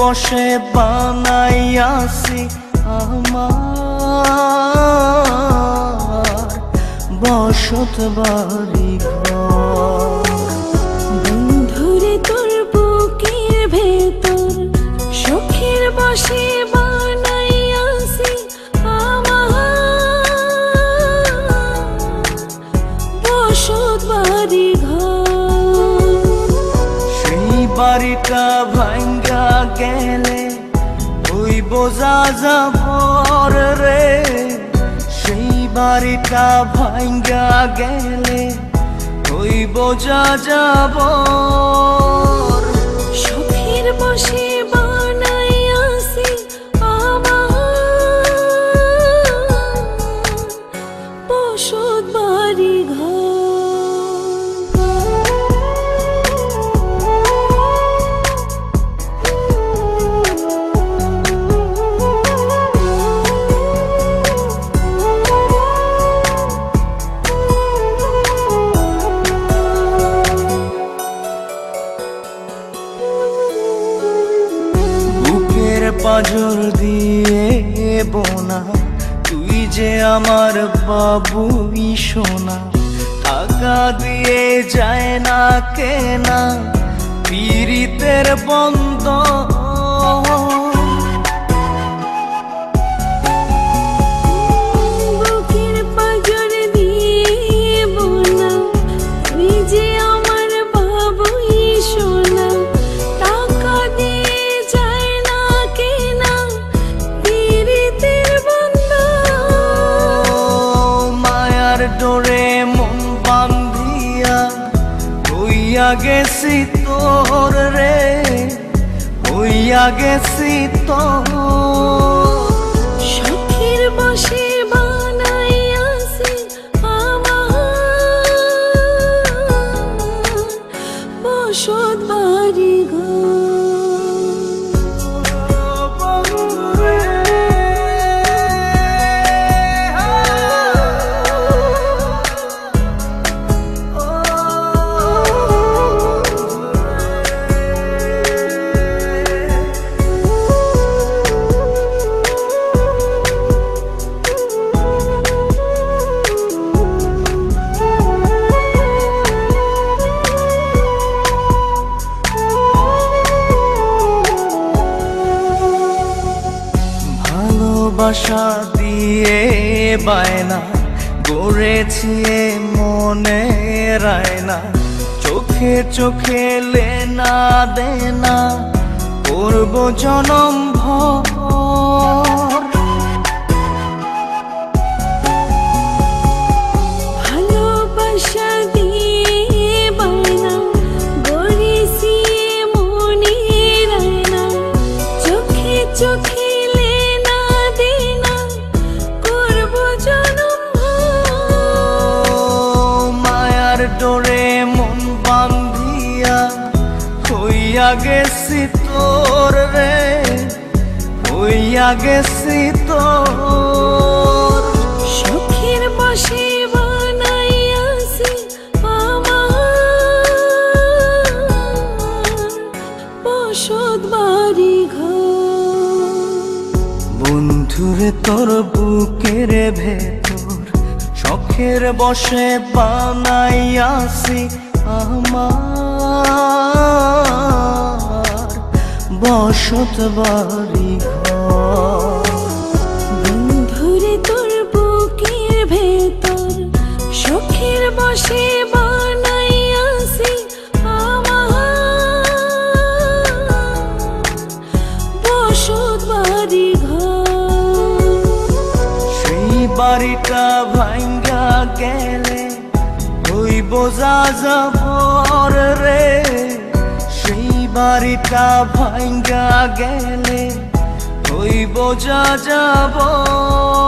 বসে বানাইয়াছি আমার বসত বাড়ি ঘর। বন্ধুরে তোর বুকের ভেতর শখের বসে বানাইয়াছি আমার বসত বাড়ি ঘর। সেই বাড়িটা ভাঙ্গা গেলে ওই বোঝা যাবর রে, সেই বাড়িটা ভাঙ্গা গেলে ওই বোঝা যাবর। শখের বসে বানাইয়াছি আমার বসত বাড়ি ঘর। পাঁজর দিয়ে বোনা তুই যে আমার বাবুই সোনা, টাকা দিয়ে যায় না কেনা পীড়িতের বন্ধ। বুকের পাঁজর দিয়ে বোনা তুই যে আমার বাবুই সোনা, টাকা দিয়ে যায় না কেনা পীড়িতের বন্ধন। মায়ার ডোরে মন বান্ধিয়া হইয়া গেছি তোর রে, হইয়া গেছি তোর। শখের বসে বানাইয়াছি আমার বসত বাড়ি ঘর। ভালোবাসা দিয়ে বায়না গড়েছি মনে রায়না, চোখে চোখে লেনা দেনা করব জনম ভর। ভালোবাসা দিয়ে বায়না গড়েছি মনে রায়না, চোখে চোখে ডোরে মন বান্ধিয়া হইয়া গেছি তোর রে, হইয়া গেছি তোর। শখের বসে বানাইয়াছি আমার বসত বাড়ি ঘর। বন্ধুরে তোর বুকের ভেতর শখের বসে বানাইয়াছি আমার বসত বাড়ি ঘর। বন্ধুরে তোর বুকের ভেতর শখের বসে বানাইয়াছি আমার বসত বাড়ি ঘর। সেই বাড়িটা ভাঙ্গা গেলে ওই বোঝা যাবর রে, সেই বাড়িটা ভাঙ্গা গেলে ওই বোঝা যাবর।